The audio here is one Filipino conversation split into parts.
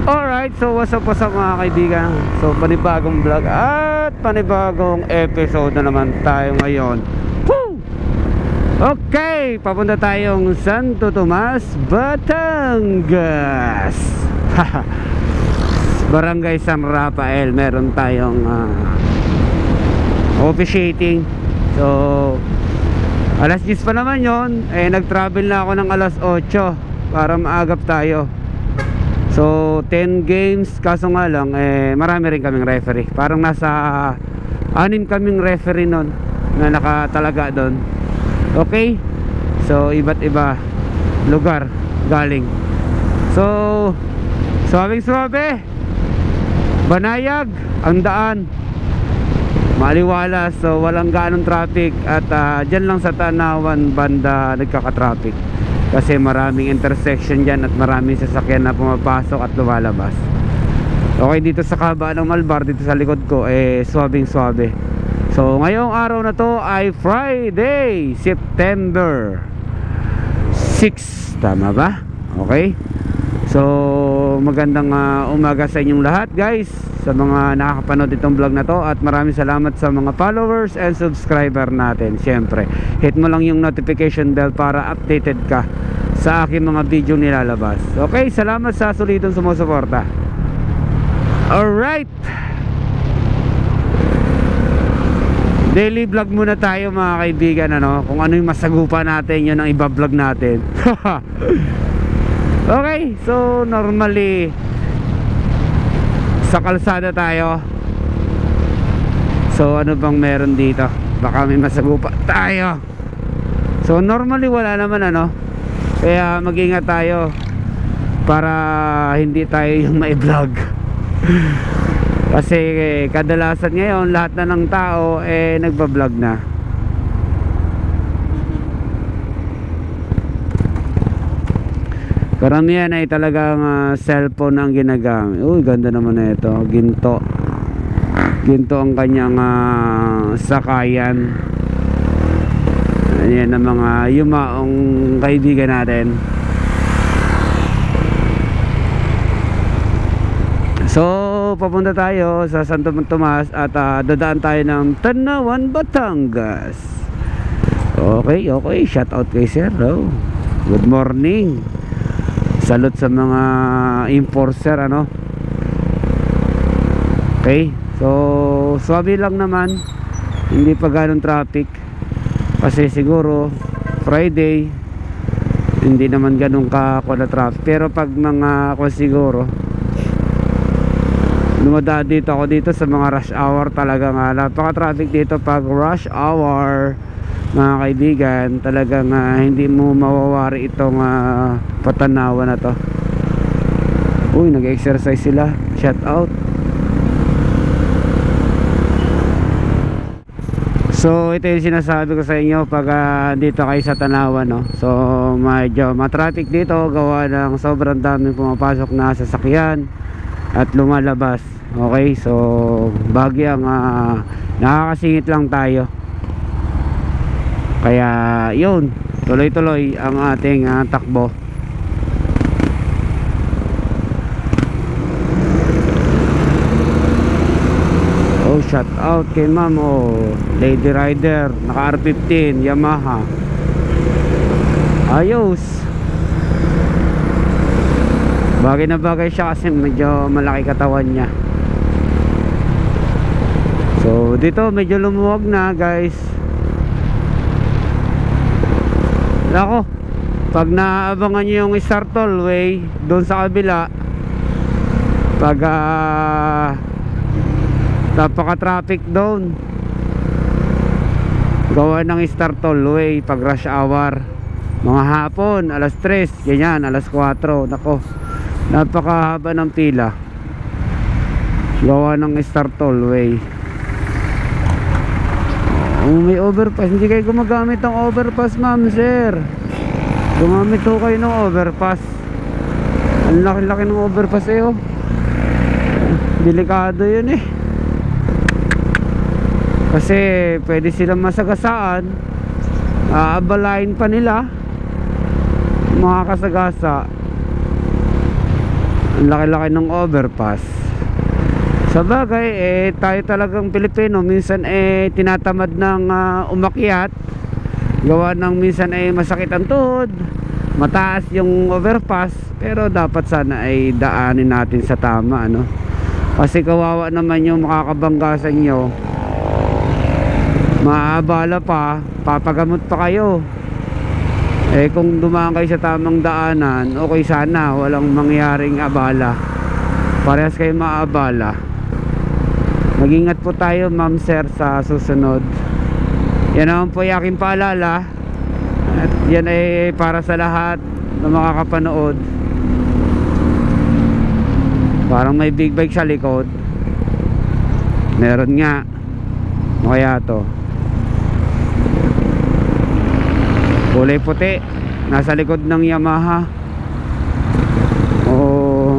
Alright, so what's up mga kaibigan. So panibagong vlog at panibagong episode na naman tayo ngayon. Woo! Okay, papunta tayong Santo Tomas, Batangas. Barangay San Rafael. Meron tayong officiating. So alas 10 pa naman yon. Nag-travel na ako ng alas 8 para maagap tayo. So 10 games, kaso nga lang marami rin kaming referee. Parang nasa 6 kaming referee nun na nakatalaga doon. Okay, so iba't iba lugar galing. So suabe banayag ang daan, maliwalas, so walang gaanong traffic. At dyan lang sa Tanawan banda nagkaka-traffic kasi maraming intersection dyan at maraming sasakyan na pumapasok at lumalabas. Okay, dito sa kabaan ng Malbar, dito sa likod ko, swabing swabe. So ngayong araw na to ay Friday, September 6, tama ba? Okay, so magandang umaga sa inyong lahat guys, sa mga nakakapanood itong vlog na to. At maraming salamat sa mga followers and subscriber natin. Siyempre, hit mo lang yung notification bell para updated ka sa aking mga video nilalabas. Okay, salamat sa solidong sumusuporta. Alright, daily vlog muna tayo mga kaibigan, kung ano yung masagupa natin, yun ang iba-vlog natin. Okay, so normally sa kalsada tayo. So ano bang meron dito? Baka may masagupa tayo. So normally wala naman, kaya mag-ingat tayo para hindi tayo yung mai-vlog. Kasi kadalasan ngayon lahat na ng tao nagba-vlog na. Karamihan ay talagang cellphone ang ginagamit. Uy, ganda naman na ito. Ginto ang kanyang sakayan. Ayan ang mga yumaong kaibigan natin. So papunta tayo sa Santo Tomas at dadaan tayo ng Tanawan, Batangas. Okay, shout out kay Sir. Good morning. Salute sa mga enforcer, Okay, so swabe lang naman, hindi pa ganong traffic kasi siguro Friday hindi naman ganong na traffic. Pero pag mga siguro dumadaan dito ako dito sa mga rush hour, talagang napaka-traffic dito pag rush hour mga kaibigan. Talagang hindi mo mawawari itong Patanawan na to. Uy, nag-exercise sila, shout out. So ito yung sinasabi ko sa inyo pag dito kayo sa Tanawan, so medyo matraffic dito gawa ng sobrang daming pumapasok na sasakyan at lumalabas. Okay, so bagyang nakakasingit lang tayo. Kaya yun, tuloy-tuloy ang ating takbo. Oh, shout out kay ma'am, Lady Rider, naka R15 Yamaha. Ayos. Bagay na bagay siya kasi medyo malaki katawan niya. So dito medyo lumuwag na guys. Nako, pag naabangan nyo yung Star Tollway doon sa kabila, pag napaka-traffic doon gawa ng Star Tollway pag rush hour, mga hapon alas 3, ganyan, alas 4, nako, napakahaba ng pila gawa ng Star Tollway. May overpass, hindi kayo gumagamit ng overpass ma'am, sir. Gumamit ho kayo ng overpass. Ang laki-laki ng overpass delikado yun kasi pwede silang masagasaan, aabalain pa nila mga kasagasa. Ang laki-laki ng overpass. Sa bagay, tayo talagang Pilipino, minsan tinatamad ng umakyat. Gawa ng minsan masakit ang tuhod, mataas yung overpass. Pero dapat sana ay daanin natin sa tama, ano? Kasi kawawa naman yung makakabangga sa inyo. Maabala pa, papagamot pa kayo. Kung dumaan kayo sa tamang daanan, okay sana, walang mangyaring abala. Parehas kayo maabala. Mag-ingat po tayo, ma'am, sir, sa susunod. Yan naman po yung aking paalala. At yan ay para sa lahat na makakapanood. Parang may big bike sa likod. Meron nga. Ano kaya to? Kulay puti, nasa likod ng Yamaha.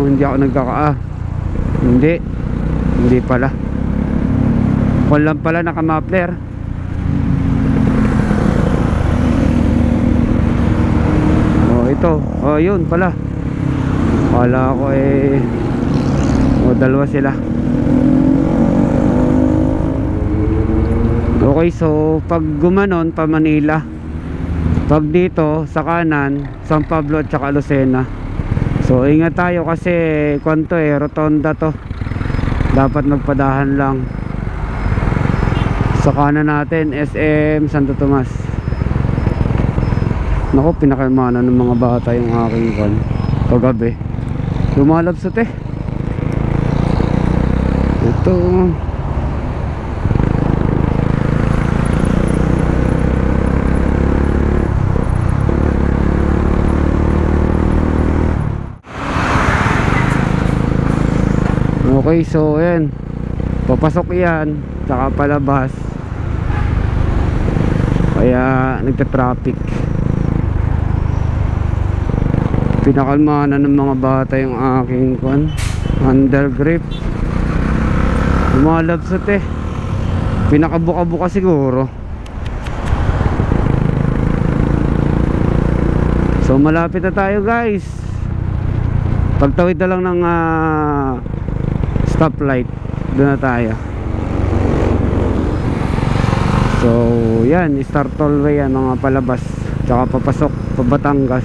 Hindi ako hindi pala. Kung lang pala naka-muffler. Ito, yun pala. Kala ko dalawa sila. Okay, so pag gumanon pa Manila, pag dito sa kanan San Pablo at saka Lucena. So ingat tayo kasi kwanto rotonda to. Dapat magpadahan lang. Sa kanan natin SM Santo Tomas. Naku, pinakalmana ng mga bata yung aking van kagabi. Lumalabsot ito. Okay, so ayan, papasok yan tsaka palabas, kaya nagta-traffic. Pinakalmana ng mga bata yung aking handle grip. Lumalabsot pinakabuka-buka siguro. So malapit na tayo, guys. Pagtawid na lang ng stoplight, doon na tayo. So yan, start tollway yan, mga palabas tsaka papasok pa Batangas.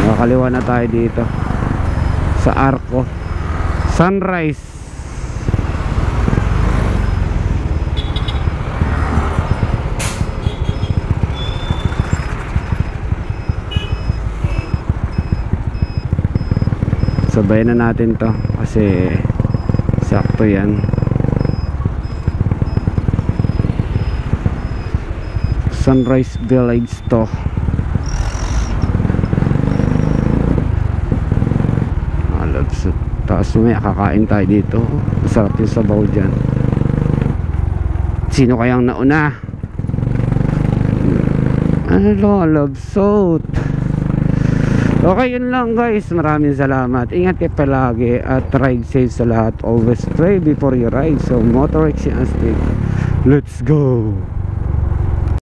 Nakakaliwa na tayo dito sa Arco Sunrise. Sabayan na natin to kasi sakto yan. Sunrise Village to. Tapos may kakain tayo dito. Masarap yung sabaw dyan. Sino kayang nauna? Lobsot. Okay, yun lang, guys. Maraming salamat. Ingat kayo palagi at ride safe sa lahat. Always pray before you ride. So motor exchange. Let's go.